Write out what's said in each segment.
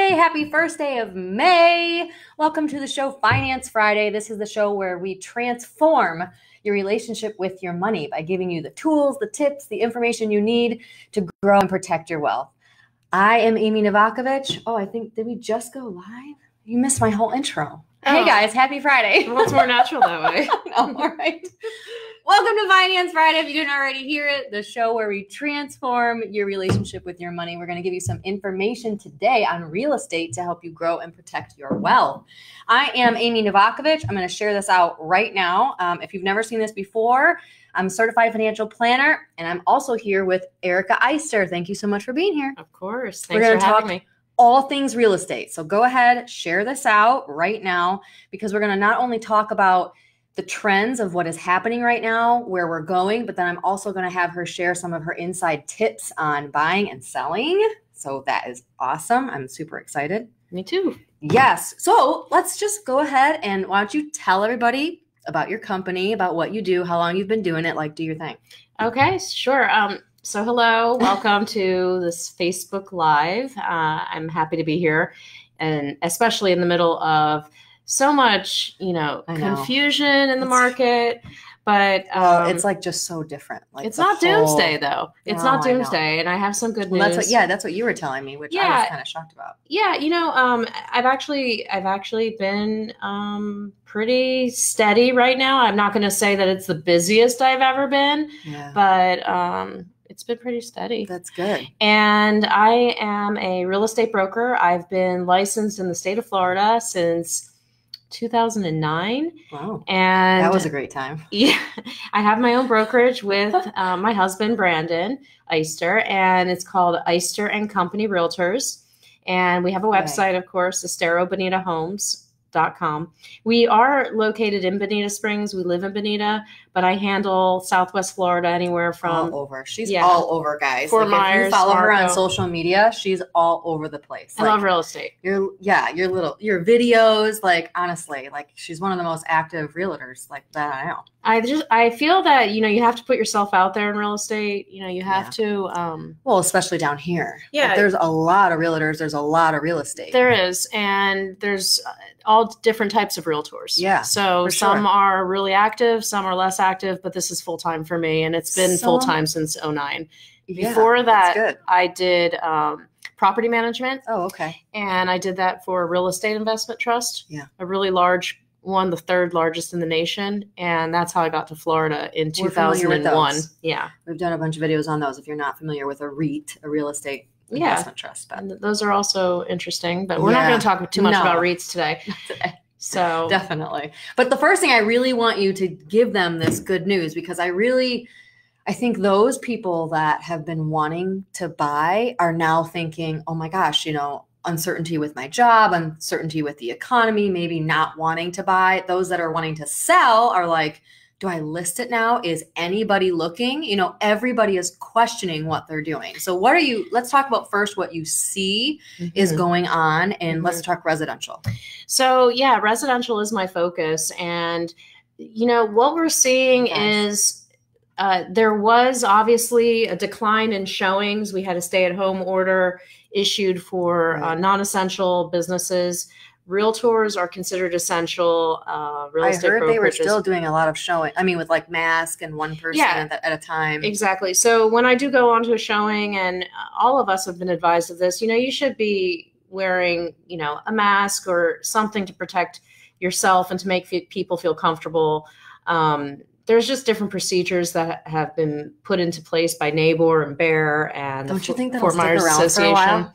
Friday. Happy first day of May. Welcome to the show Finance Friday. This is the show where we transform your relationship with your money by giving you the tools, the tips, the information you need to grow and protect your wealth. I am Amy Novakovich. Oh, did we just go live? You missed my whole intro. Oh. Hey guys, happy Friday. Well, it's more natural that way. All right. Welcome to Finance Friday. If you didn't already hear it, the show where we transform your relationship with your money. We're going to give you some information today on real estate to help you grow and protect your wealth. I am Amy Novakovich. I'm going to share this out right now. If you've never seen this before, I'm a certified financial planner, and I'm also here with Erica Eister. Thank you so much for being here. Of course. Thanks for having me. All things real estate. So go ahead, share this out right now, because we're going to not only talk about the trends of what is happening right now, where we're going, but then I'm also going to have her share some of her inside tips on buying and selling. So that is awesome. I'm super excited. Me too. Yes. So let's just go ahead and why don't you tell everybody about your company, about what you do, how long you've been doing it, do your thing. Okay, sure. So hello, welcome to this Facebook Live. I'm happy to be here, and especially in the middle of so much, confusion in the market. But it's just so different. It's not doomsday though. It's not doomsday, and I have some good news. That's what you were telling me, which I was kind of shocked about. Yeah, I've actually been pretty steady right now. I'm not going to say that it's the busiest I've ever been, but it's been pretty steady. That's good. And I am a real estate broker. I've been licensed in the state of Florida since 2009. Wow. And that was a great time. Yeah. I have my own brokerage with my husband, Brandon Eister, and it's called Eister and Company Realtors. And we have a website, of course, EsteroBonitaHomes.com. We are located in Bonita Springs. We live in Bonita, but I handle Southwest Florida, anywhere from all over. She's all over, guys. Fort Myers, if you follow her on Marco. Social media, she's all over the place. I love real estate. Your videos, honestly, she's one of the most active realtors that I know. I feel that, you have to put yourself out there in real estate. You have to. Well, especially down here. Yeah. There's a lot of realtors. There's a lot of real estate. There is. And there's all different types of realtors. Yeah. So some are really active, some are less active, but this is full time for me. And it's been full time since 2009. Before that, I did property management. Oh, okay. And I did that for a real estate investment trust. Yeah. A really large one, the third largest in the nation. And that's how I got to Florida in 2001. Yeah. We've done a bunch of videos on those if you're not familiar with a REIT, a real estate investment trust. And those are also interesting, but we're not going to talk too much about REITs today. So definitely. But the first thing, I really want you to give them this good news, because I think those people that have been wanting to buy are now thinking, oh my gosh, uncertainty with my job, uncertainty with the economy, maybe not wanting to buy. Those that are wanting to sell are like, do I list it now? Is anybody looking? Everybody is questioning what they're doing. So let's talk about first what you see is going on, and let's talk residential. So residential is my focus. And, what we're seeing is there was obviously a decline in showings. We had a stay-at-home order issued for non-essential businesses. Realtors are considered essential. Real estate I heard brokerages. They were still doing a lot of showing. I mean, with mask and one person at a time. Exactly. So when I do go onto a showing, and all of us have been advised of this, you should be wearing, a mask or something to protect yourself and to make people feel comfortable. There's just different procedures that have been put into place by NABOR and BEAR and Don't you think Fort Myers Association.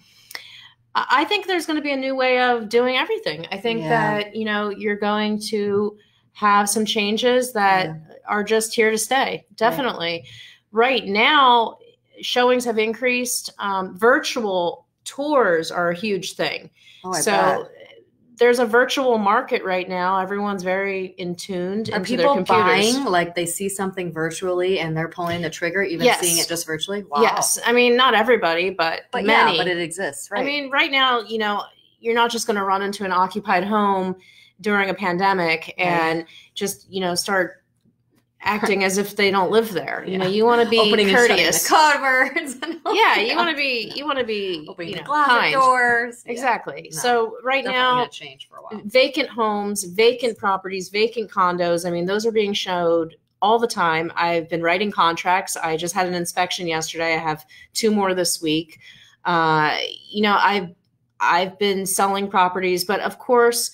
I think there's going to be a new way of doing everything. I think that, you're going to have some changes that are just here to stay. Definitely. Right now, showings have increased. Virtual tours are a huge thing. Oh, I bet. There's a virtual market right now. Everyone's very in tuned into their computers. Are people buying, they see something virtually and they're pulling the trigger, even seeing it just virtually? Wow. Yes. I mean, not everybody, but many. Yeah, but it exists, right? I mean, right now, you're not just going to run into an occupied home during a pandemic and just, start acting as if they don't live there. You know, you want to be opening courteous. And the cupboards. Yeah, you want to be opening the closet kind. Doors. Exactly. No, so right now, change for a while. Vacant homes, vacant properties, vacant condos. I mean, those are being showed all the time. I've been writing contracts. I just had an inspection yesterday. I have 2 more this week. I've been selling properties, but of course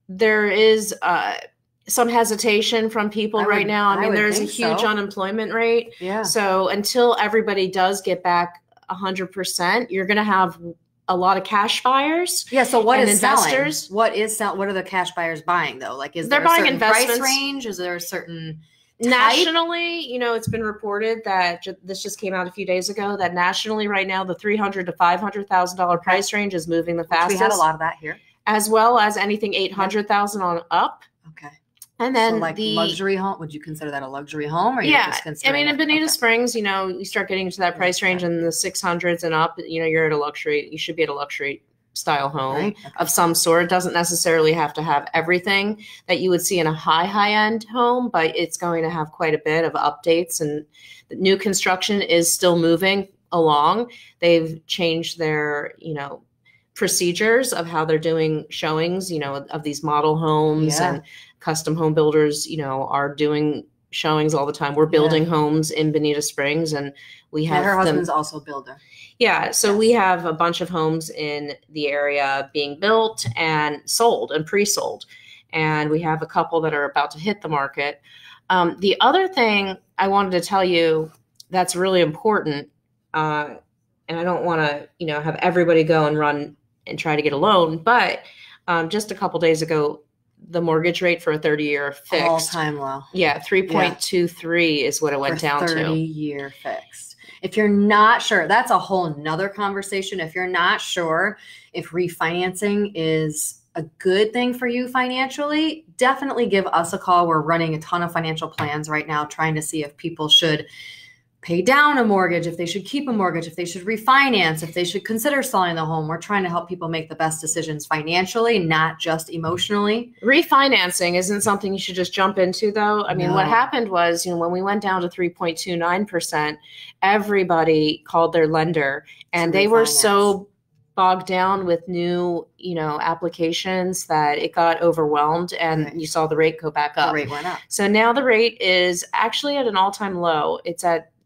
there is some hesitation from people right now. I mean, there's a huge unemployment rate. Yeah. So until everybody does get back 100%, you're going to have a lot of cash buyers. Yeah. So what is investors? Selling? What are the cash buyers buying though? Like, is they're there a buying certain investments. Price range? Is there a certain nationally? It's been reported that this just came out a few days ago that nationally right now the $300,000 to $500,000 price range is moving the fastest. We had a lot of that here, as well as anything $800,000 on up. Okay. And then so like the luxury home, would you consider that a luxury home? Or yeah. I mean, in Bonita Springs, you start getting into that price range in the 600s and up, you're at a luxury. You should be at a luxury style home of some sort. It doesn't necessarily have to have everything that you would see in a high end home, but it's going to have quite a bit of updates, and the new construction is still moving along. They've changed their, procedures of how they're doing showings, of these model homes, and custom home builders, are doing showings all the time. We're building homes in Bonita Springs, and we have her husband's also a builder. Yeah. So we have a bunch of homes in the area being built and sold and pre-sold. And we have a couple that are about to hit the market. The other thing I wanted to tell you that's really important, and I don't want to, have everybody go and run and try to get a loan, but just a couple days ago, the mortgage rate for a 30-year fixed. All-time low. Yeah, 3.23 is what it went down to. 30-year fixed. If you're not sure, that's a whole nother conversation. If you're not sure if refinancing is a good thing for you financially, definitely give us a call. We're running a ton of financial plans right now, trying to see if people should pay down a mortgage, if they should keep a mortgage, if they should refinance, if they should consider selling the home. We're trying to help people make the best decisions financially, not just emotionally. Refinancing isn't something you should just jump into, though. I mean, what happened was, when we went down to 3.29%, everybody called their lender, and they were so bogged down with new, applications that it got overwhelmed, and you saw the rate go back up. The rate went up. So now the rate is actually at an all-time low.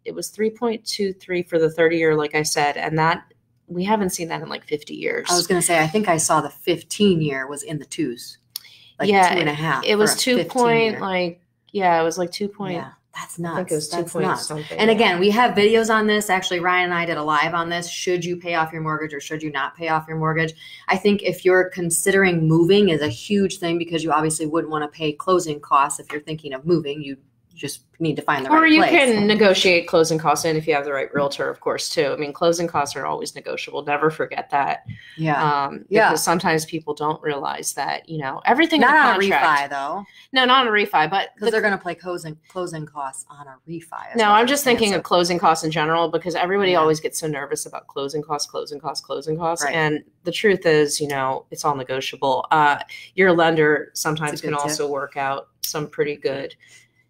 It was 3.23 for the 30-year, like I said, and that we haven't seen that in like 50 years. I was going to say, I think I saw the 15-year was in the twos, like 2.5. It was 2 point, it was like 2 point. Yeah, that's nuts. I think it was 2 point something. And again, we have videos on this. Actually, Ryan and I did a live on this. Should you pay off your mortgage or should you not pay off your mortgage? I think if you're considering moving is a huge thing, because you obviously wouldn't want to pay closing costs if you're thinking of moving. You just need to find the right place. Or you can negotiate closing costs in if you have the right realtor, of course, too. I mean, closing costs are always negotiable. Never forget that. Yeah. Because sometimes people don't realize that, everything not in the on contract. A refi, though. No, not on a refi, but because they're going to play closing costs on a refi. No, I'm just thinking of closing costs in general, because everybody always gets so nervous about closing costs. Right. And the truth is, it's all negotiable. Your lender sometimes can also work out some pretty good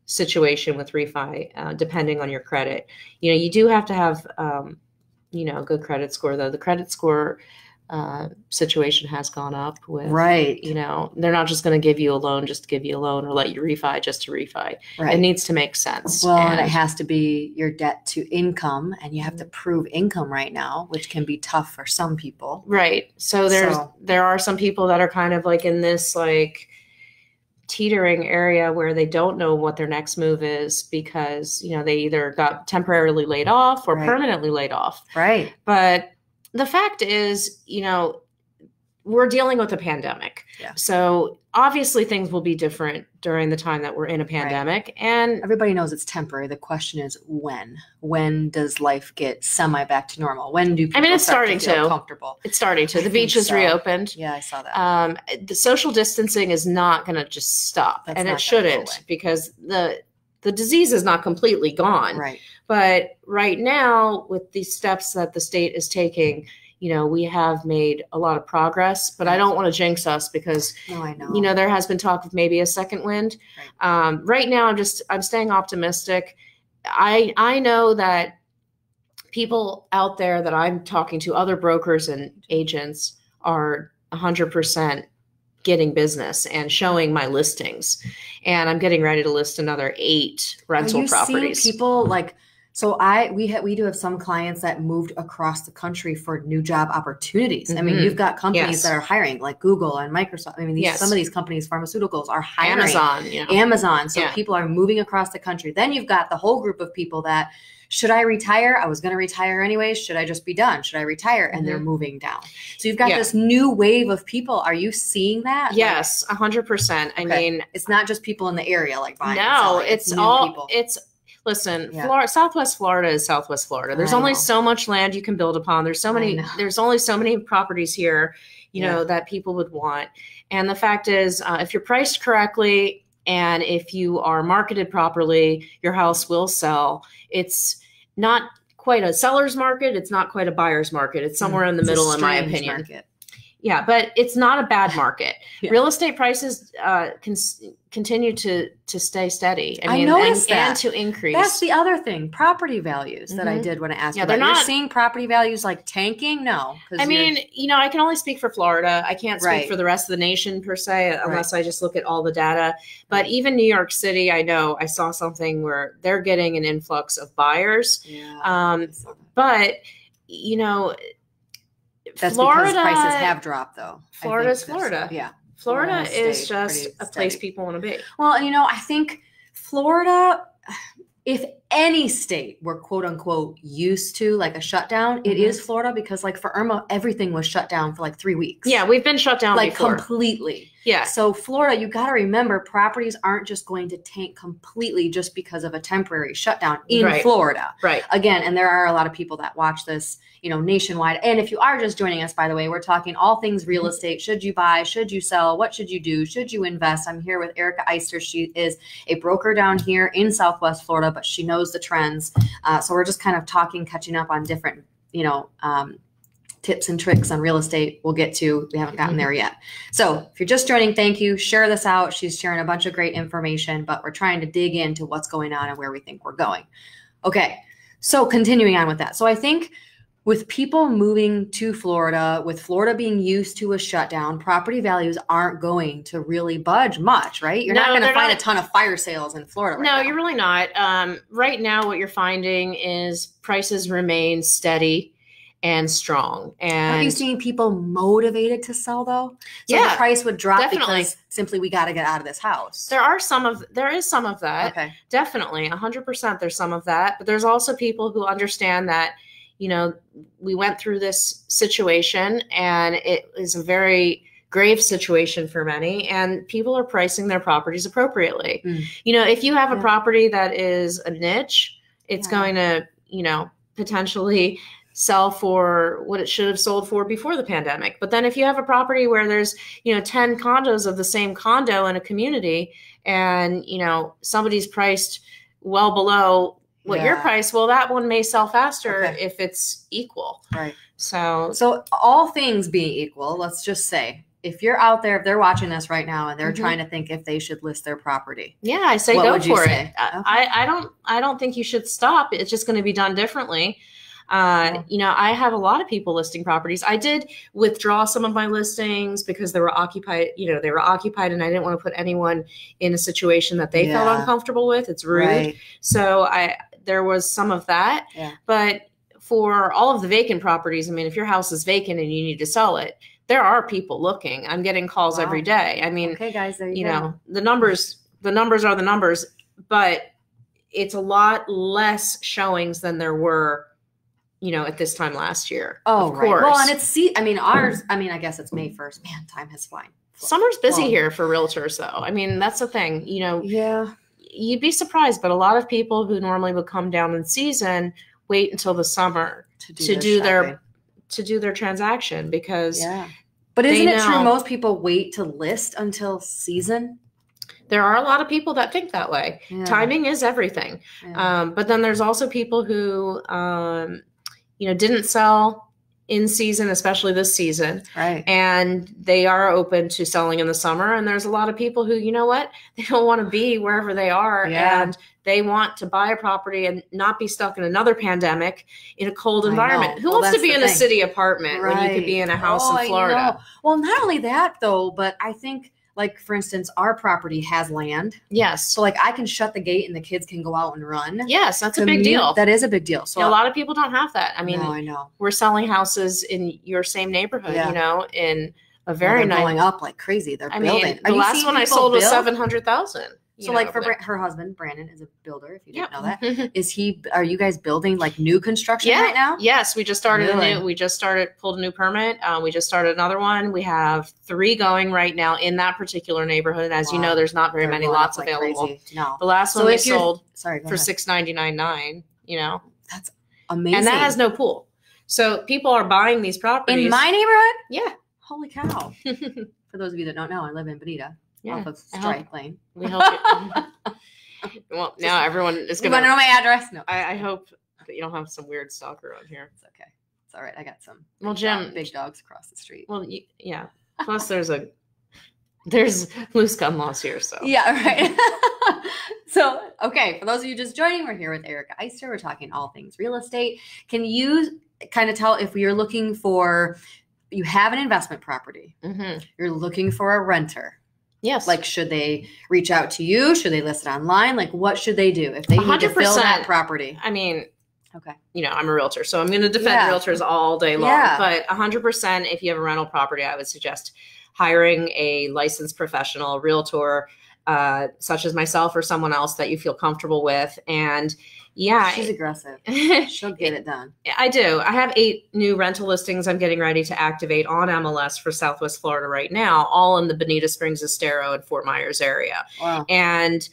situation with refi, depending on your credit. You do have to have, a good credit score, though. The credit score situation has gone up with, they're not just going to give you a loan just to give you a loan, or let you refi just to refi. Right. It needs to make sense. Well, and it has to be your debt to income, and you have to prove income right now, which can be tough for some people. Right. So there are some people that are kind of like in this teetering area where they don't know what their next move is, because they either got temporarily laid off or permanently laid off. Right. But the fact is, we're dealing with a pandemic. Yeah. So obviously things will be different during the time that we're in a pandemic, and everybody knows it's temporary. The question is when does life get semi back to normal? When do people it's starting to feel comfortable? It's starting to. The beach is reopened. Yeah, I saw that. The social distancing is not going to just stop, and it shouldn't, because the disease is not completely gone. Right. But right now, with these steps that the state is taking, we have made a lot of progress, but I don't want to jinx us because, I know. There has been talk of maybe a second wind. Right, right now, I'm staying optimistic. I know that people out there that I'm talking to, other brokers and agents, are 100% getting business and showing my listings. And I'm getting ready to list another 8 rental properties. Seeing people like, so we do have some clients that moved across the country for new job opportunities. Mm-hmm. I mean, you've got companies that are hiring, like Google and Microsoft. I mean, some of these companies, pharmaceuticals, are hiring. Amazon. So people are moving across the country. Then you've got the whole group of people that, should I retire? I was going to retire anyways. Should I just be done? Should I retire? And they're moving down. So you've got this new wave of people. Are you seeing that? Yes, 100%. I mean, it's not just people in the area like buying. No, it's all people. Listen, Southwest Florida is Southwest Florida. There's only so much land you can build upon. There's only so many properties here, that people would want. And the fact is, if you're priced correctly and if you are marketed properly, your house will sell. It's not quite a seller's market. It's not quite a buyer's market. It's somewhere in the middle, in my opinion. Market. Yeah, but it's not a bad market. Real estate prices continue to stay steady. I mean, noticed that. And to increase. That's the other thing. Property values that I did want to ask you about. You're seeing property values like tanking? No. I mean, I can only speak for Florida. I can't speak for the rest of the nation per se, unless I just look at all the data. But even New York City, I know I saw something where they're getting an influx of buyers. Yeah. But, that's Florida, because prices have dropped, though. Florida's Florida. Yeah. Florida is just a place people want to be. Well, I think Florida, if any state were quote unquote used to like a shutdown, it is Florida, because like for Irma, everything was shut down for like 3 weeks. Yeah, we've been shut down before. Completely. Yeah. So Florida, you got to remember, properties aren't just going to tank completely just because of a temporary shutdown in Florida. Right. Again, and there are a lot of people that watch this, nationwide. And if you are just joining us, by the way, we're talking all things real estate. Should you buy? Should you sell? What should you do? Should you invest? I'm here with Erica Eister. She is a broker down here in Southwest Florida, but she knows the trends. So we're just kind of catching up on different, tips and tricks on real estate. We haven't gotten there yet. So if you're just joining, thank you. Share this out. She's sharing a bunch of great information, but we're trying to dig into what's going on and where we think we're going. Okay. So continuing on with that. So I think with people moving to Florida, with Florida being used to a shutdown, property values aren't going to really budge much, right? You're not going to find a ton of fire sales in Florida right now. No, you're really not. Right now, what you're finding is prices remain steady and strong. And are you seeing people motivated to sell, though? So the price would drop because simply we got to get out of this house. There is some of that. Okay. Definitely, 100% there's some of that. But there's also people who understand that, we went through this situation and it is a very grave situation for many, and people are pricing their properties appropriately. If you have a property that is a niche, it's going to, potentially sell for what it should have sold for before the pandemic. But then if you have a property where there's, 10 condos of the same condo in a community and, somebody's priced well below what your price, well, that one may sell faster if it's equal. Right. So all things being equal, let's just say, if you're out there, if they're watching us right now and they're trying to think if they should list their property. Yeah, I say go for it. I don't think you should stop. It's just going to be done differently. I have a lot of people listing properties. I did withdraw some of my listings because they were occupied, and I didn't want to put anyone in a situation that they felt uncomfortable with. It's rude. Right. So there was some of that, but for all of the vacant properties, I mean, if your house is vacant and you need to sell it, there are people looking. I'm getting calls every day. I mean, okay, guys, there you go. The numbers are the numbers, but it's a lot less showings than there were, at this time last year. Oh, of course. Well, and I guess it's May 1st. Man, time has flown. Summer's busy here for realtors, though. I mean, that's the thing, Yeah. You'd be surprised, but a lot of people who normally would come down in season wait until the summer to do their transaction because But isn't it true most people wait to list until season? There are a lot of people that think that way. Yeah. Timing is everything. Yeah. But then there's also people who didn't sell in season, especially this season. Right. And they are open to selling in the summer. And there's a lot of people who, you know what, they don't want to be wherever they are. Yeah. And they want to buy a property and not be stuck in another pandemic in a cold environment. Who wants to be in a city apartment when you could be in a house in Florida? Well, not only that though, but I think, like, for instance, our property has land. Yes. So, like, I can shut the gate and the kids can go out and run. Yes, that's a big deal. That is a big deal. So a lot of people don't have that. I mean, I know. We're selling houses in your same neighborhood, you know, in a very nice. Going up like crazy. They're building. The last one I sold was $700,000. So, like, for her husband, Brandon, is a builder. If you didn't know that, are you guys building like new construction right now? Yes, we just started pulled a new permit. We just started another one. We have 3 going right now in that particular neighborhood. As you know, there's not very many lots available. Crazy. No, the last one we sold for $699.9. You know, that's amazing, and that has no pool. So people are buying these properties in my neighborhood. Yeah, holy cow! For those of you that don't know, I live in Bonita. Off of Strike Lane. We hope well, now everyone is going to know my address. No, I hope that you don't have some weird stalker on here. It's okay. It's all right. I got some. Big dogs across the street. Well, yeah. Plus, there's loose gun laws here. So yeah, right. So okay, for those of you just joining, we're here with Erica Eister. We're talking all things real estate. Can you kind of tell if you're looking for? You have an investment property. You're looking for a renter. Yes. Like, should they reach out to you? Should they list it online? Like, what should they do if they need to fill that property? I mean, okay. You know, I'm a realtor, so I'm going to defend realtors all day long. Yeah. But 100%, if you have a rental property, I would suggest hiring a licensed professional realtor, such as myself or someone else that you feel comfortable with. And yeah, she's aggressive. She'll get it done. I do. I have 8 new rental listings I'm getting ready to activate on MLS for Southwest Florida right now, all in the Bonita Springs, Estero, and Fort Myers area. Wow. And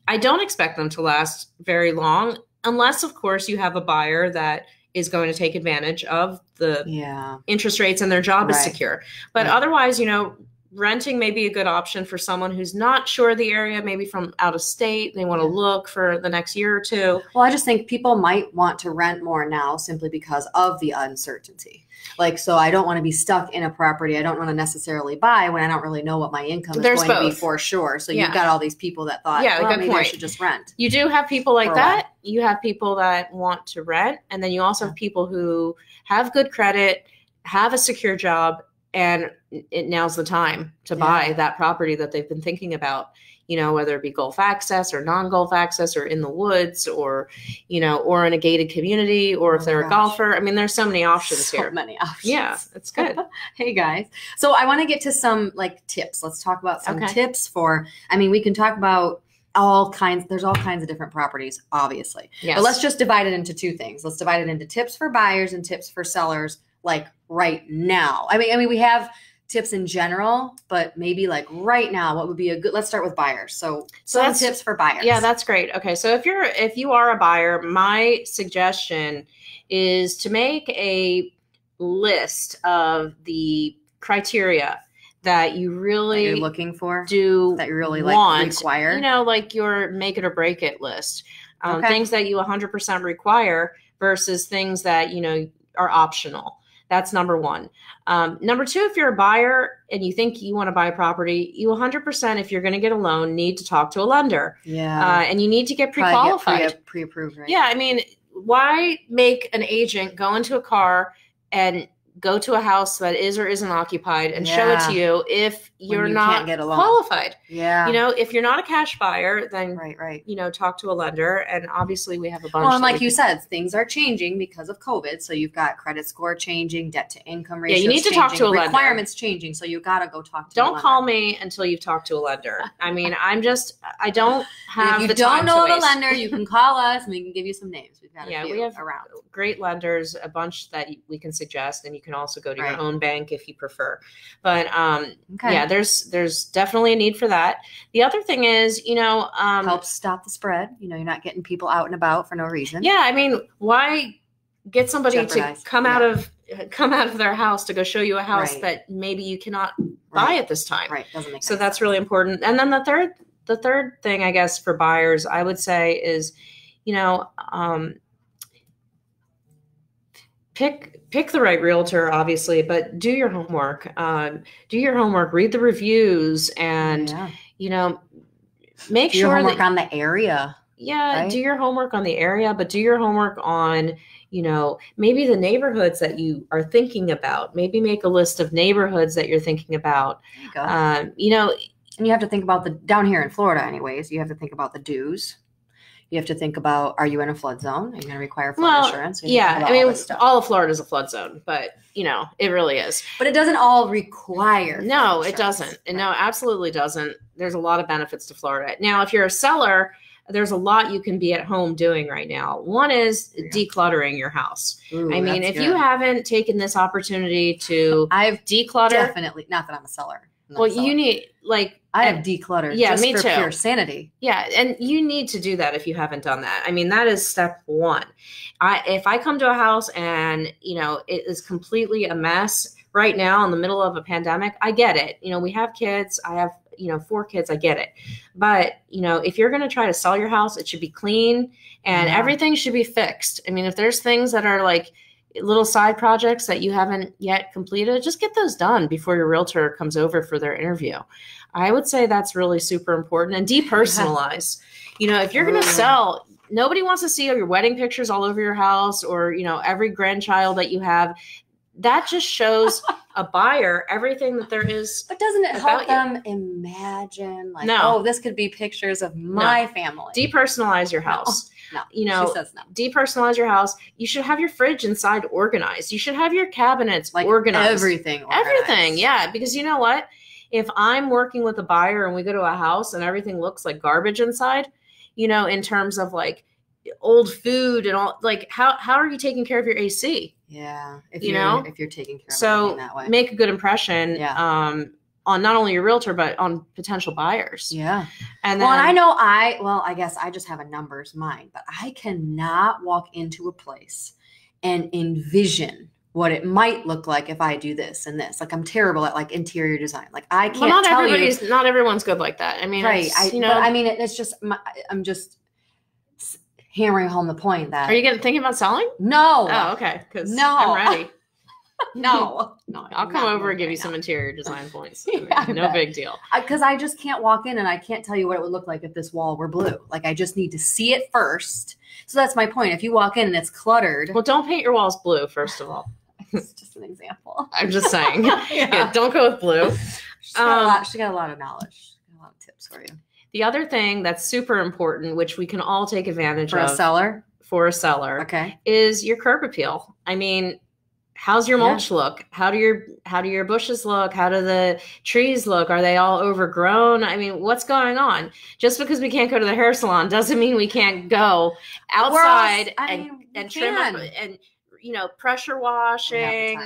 I don't expect them to last very long, unless, of course, you have a buyer that is going to take advantage of the interest rates and their job is secure. But otherwise, you know, renting may be a good option for someone who's not sure of the area, maybe from out of state. They want to look for the next year or 2. Well, I just think people might want to rent more now simply because of the uncertainty. Like, so I don't want to be stuck in a property I don't want to necessarily buy when I don't really know what my income is going to be for sure. So you've got all these people that thought, maybe I should just rent. You do have people like that. You have people that want to rent. And then you also have people who have good credit, have a secure job, and now's the time to buy that property that they've been thinking about, you know, whether it be Gulf access or non-Gulf access or in the woods or, you know, or in a gated community or if they're a golfer. I mean, there's so many options here. So many options. Yeah, it's good. Hey guys. So I want to get to some like tips. Let's talk about some tips for, I mean, we can talk about there's all kinds of different properties, obviously. Yes. But let's just divide it into 2 things. Let's divide it into tips for buyers and tips for sellers. Like right now. I mean, we have tips in general, but maybe like right now, what would be a good, let's start with buyers. So some tips for buyers. Yeah, that's great. Okay. So if you are a buyer, my suggestion is to make a list of the criteria that you really you're looking for, that you really require, you know, like your make it or break it list, things that you 100% require versus things that, you know, are optional. That's number 1. Number 2, if you're a buyer and you think you want to buy a property, you 100%, if you're going to get a loan, need to talk to a lender. Yeah. And you need to get pre-qualified. Pre-approved, right? Yeah. I mean, why make an agent go into a car and go to a house that is or isn't occupied and show it to you if you're not qualified. Yeah. You know, if you're not a cash buyer, then, right. you know, talk to a lender. And obviously we have a bunch. Well, and like you said, things are changing because of COVID. So you've got credit score changing, debt to income ratio. Yeah, you need to talk to a lender. Requirements changing. So you got to go talk to a lender. Don't call me until you've talked to a lender. I mean, I don't have the time. If you don't know of a lender, you can call us and we can give you some names. We've got a few we have around. Great lenders, a bunch that we can suggest, and you can also go to your own bank if you prefer. But yeah, there's definitely a need for that. The other thing is, you know, helps stop the spread. You know, you're not getting people out and about for no reason. Yeah, I mean, why get somebody to come out of their house to go show you a house that maybe you cannot buy at this time? Right, doesn't make sense. So that's really important. And then the third thing, I guess, for buyers, I would say is, you know, pick the right realtor, obviously, but do your homework. Read the reviews, and make do sure your homework that on the area. Yeah, right? do your homework on the area, but do your homework on, maybe the neighborhoods that you are thinking about. Maybe make a list of neighborhoods that you're thinking about. There you go. And you have to think about down here in Florida anyways, you have to think about the dues. You have to think about, are you in a flood zone? Are you going to require flood insurance? All of Florida is a flood zone, but it really is. But it doesn't all require. No, it doesn't. Right. No, absolutely doesn't. There's a lot of benefits to Florida. Now, if you're a seller, there's a lot you can be at home doing right now. One is decluttering your house. Ooh, if you haven't taken this opportunity to declutter. Definitely, not that I'm a seller. You need, I have decluttered just for pure sanity. Yeah, and you need to do that if you haven't done that. That is step one. If I come to a house and, it is completely a mess right now in the middle of a pandemic, I get it. We have kids. I have 4 kids. I get it. But, if you're going to try to sell your house, it should be clean and everything should be fixed. If there's things that are like little side projects that you haven't yet completed, just get those done before your realtor comes over for their interview. I would say that's really super important. And depersonalize. If you're going to sell, nobody wants to see your wedding pictures all over your house or, every grandchild that you have. That just shows a buyer everything that there is. But doesn't it help them imagine, this could be pictures of my family? Depersonalize your house. No, she says no. Depersonalize your house. You should have your fridge inside organized. You should have your cabinets organized. Everything organized. Everything, yeah. Because you know what? If I'm working with a buyer and we go to a house and everything looks like garbage inside, in terms of old food and all, how are you taking care of your AC? Yeah. If you're taking care of so that way. Make a good impression. On not only your realtor, but on potential buyers. Yeah. And then, I guess I just have a numbers mind, but I cannot walk into a place and envision what it might look like if I do this and this. I'm terrible at interior design. I can't not everyone's good like that. Right. It's just, I'm just hammering home the point that. Are you thinking about selling? No. Oh, okay. Because I'm ready. No, I'll come over and give you some interior design points. No big deal. Because I just can't walk in and I can't tell you what it would look like if this wall were blue. I just need to see it first. So that's my point. If you walk in and it's cluttered. Well, don't paint your walls blue, first of all. It's just an example. I'm just saying. Don't go with blue. She got a lot of knowledge. She got a lot of tips for you. The other thing that's super important, which we can all take advantage of. For a seller. Okay. Is your curb appeal. How's your mulch look? How do your bushes look? How do the trees look? Are they all overgrown? What's going on? Just because we can't go to the hair salon doesn't mean we can't go outside and trim up and pressure washing.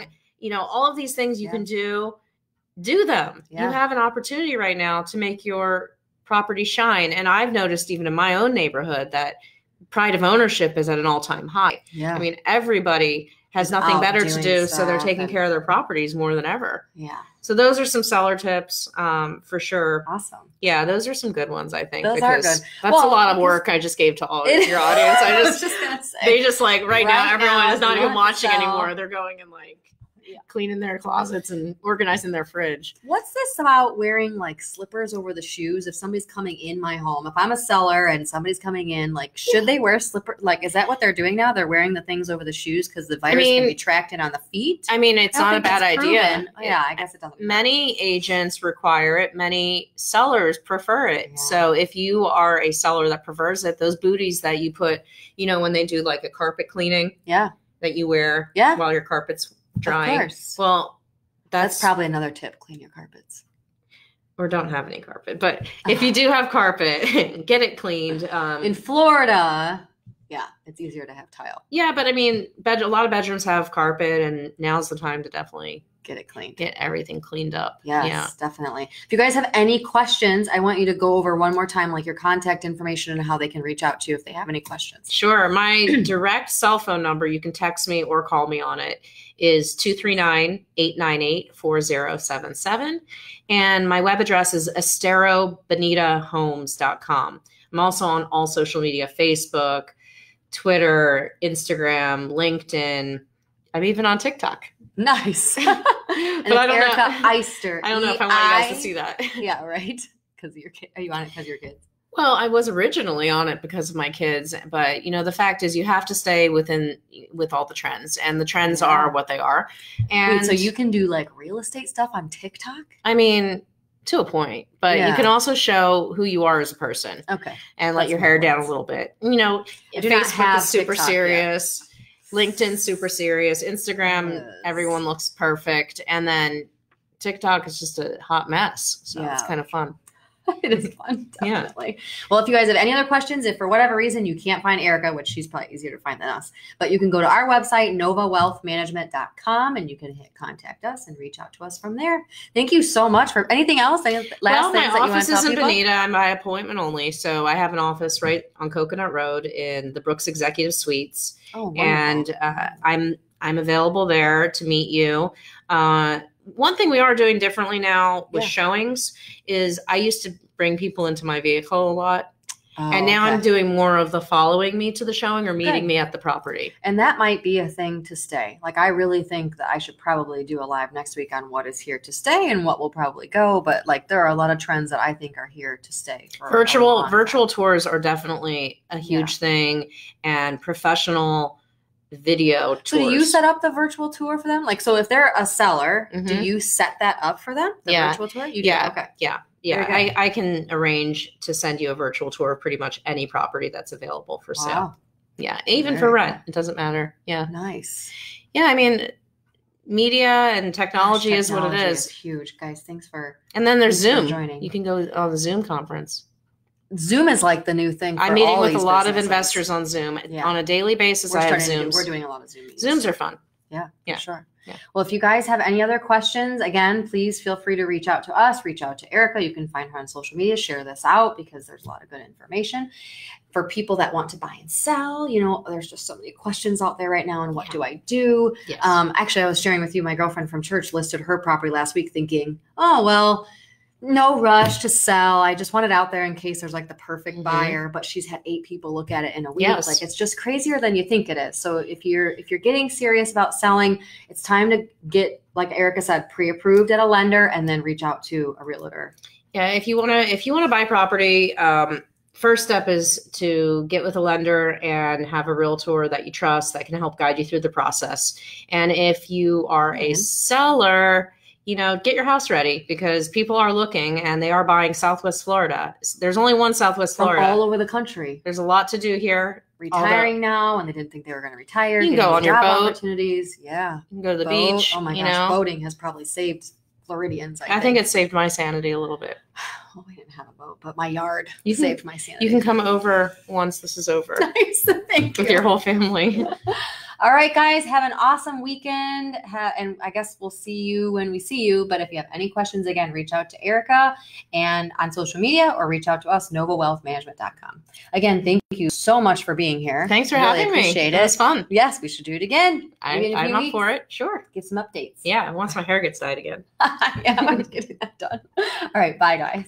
All of these things you can do them. Yeah. You have an opportunity right now to make your property shine. And I've noticed even in my own neighborhood that pride of ownership is at an all-time high. Yeah. Everybody has nothing better to do, so they're taking care of their properties more than ever. Yeah. So those are some seller tips, for sure. Awesome. Yeah, those are some good ones, I think. Those are good. That's a lot of work I just gave to all of your audience. I was just gonna say. They just right now, everyone is not even watching anymore. They're going and cleaning their closets and organizing their fridge. What's this about wearing slippers over the shoes? If somebody's coming in my home, if I'm a seller and somebody's coming in, should they wear slippers? Is that what they're doing now? They're wearing the things over the shoes because the virus can be tracked in on the feet? It's not a bad idea. Yeah, I guess it doesn't. Many agents require it. Many sellers prefer it. Yeah. So if you are a seller that prefers it, those booties that you put, when they do a carpet cleaning, that you wear while your carpet's drying. Of course. Well, that's probably another tip. Clean your carpets. Or don't have any carpet. But if you do have carpet, get it cleaned. In Florida, it's easier to have tile. Yeah, but a lot of bedrooms have carpet, and now's the time to definitely get it cleaned. Get everything cleaned up. Yes, definitely. If you guys have any questions, I want you to go over one more time, your contact information and how they can reach out to you if they have any questions. Sure. My direct cell phone number, you can text me or call me on it, is 239-898-4077. And my web address is esterobonitahomes.com. I'm also on all social media, Facebook, Twitter, Instagram, LinkedIn, I'm even on TikTok. Nice. But I don't Erica know. Eister. I don't know if I want you guys to see that. Yeah, right. Because your kid. Are you on it because of your kids? Well, I was originally on it because of my kids, but the fact is you have to stay with all the trends, and the trends are what they are. And wait, so you can do like real estate stuff on TikTok? I mean, to a point, but you can also show who you are as a person. Okay. And let your hair down a little bit. Facebook is super TikTok serious. LinkedIn's super serious. Instagram, everyone looks perfect. And then TikTok is just a hot mess. So it's kind of fun. It is fun, definitely. Yeah. Well, if you guys have any other questions, if for whatever reason you can't find Erica, which she's probably easier to find than us, but you can go to our website, novawealthmanagement.com, and you can hit contact us and reach out to us from there. Thank you so much. For anything else? Any last things that you want to tell people? My office is in Bonita. I'm by appointment only. So I have an office right on Coconut Road in the Brooks Executive Suites. Oh, wonderful. And I'm available there to meet you. One thing we are doing differently now with showings is I used to bring people into my vehicle a lot. And now I'm doing more of the following me to the showing or meeting me at the property. And that might be a thing to stay. Like, I really think that I should probably do a live next week on what is here to stay and what will probably go. But like, there are a lot of trends that I think are here to stay. Virtual tours are definitely a huge thing, and professional video tours. So do you set up the virtual tour for them? Like, so if they're a seller, do you set that up for them? The virtual tour? You do? Okay. Yeah. I can arrange to send you a virtual tour of pretty much any property that's available for sale. Yeah. Even for rent. It doesn't matter. Yeah. Nice. Yeah. I mean, media and technology is what it is. It's huge, guys. Thanks for And then there's Zoom. Joining. You can go on the Zoom conference. Zoom is like the new thing. I'm meeting with a lot of investors on Zoom on a daily basis. I have Zooms. We're doing a lot of Zoom meetings. Zooms are fun. Yeah, sure. Yeah. Well, if you guys have any other questions, again, please feel free to reach out to us, reach out to Erica. You can find her on social media, share this out because there's a lot of good information. For people that want to buy and sell, there's just so many questions out there right now. And what do I do? Yes. Actually, I was sharing with you, my girlfriend from church listed her property last week thinking, oh, well, no rush to sell. I just want it out there in case there's like the perfect buyer, but she's had 8 people look at it in a week. Yes. Like, it's just crazier than you think it is. So if you're getting serious about selling, it's time to get, like Erica said, pre-approved at a lender and then reach out to a realtor. Yeah. If you want to buy property, first step is to get with a lender and have a realtor that you trust that can help guide you through the process. And if you are a seller, get your house ready because people are looking and they are buying Southwest Florida. There's only one Southwest Florida. From all over the country. There's a lot to do here. Retiring now, and they didn't think they were going to retire. You can go on your boat. Opportunities. Yeah. You can go to the beach. Oh my gosh. Boating has probably saved Floridians. I think it saved my sanity a little bit. Well, we didn't have a boat, but my yard saved my sanity. You can come over once this is over. Nice. Thank you. With your whole family. All right, guys, have an awesome weekend. And I guess we'll see you when we see you. But if you have any questions, again, reach out to Erica and on social media or reach out to us, novawealthmanagement.com. Again, thank you so much for being here. Thanks for having me. Appreciate it. It was fun. Yes, we should do it again. I'm up for it. Sure. Give some updates. Yeah, once my hair gets dyed again. Yeah, I'm getting that done. All right, bye, guys.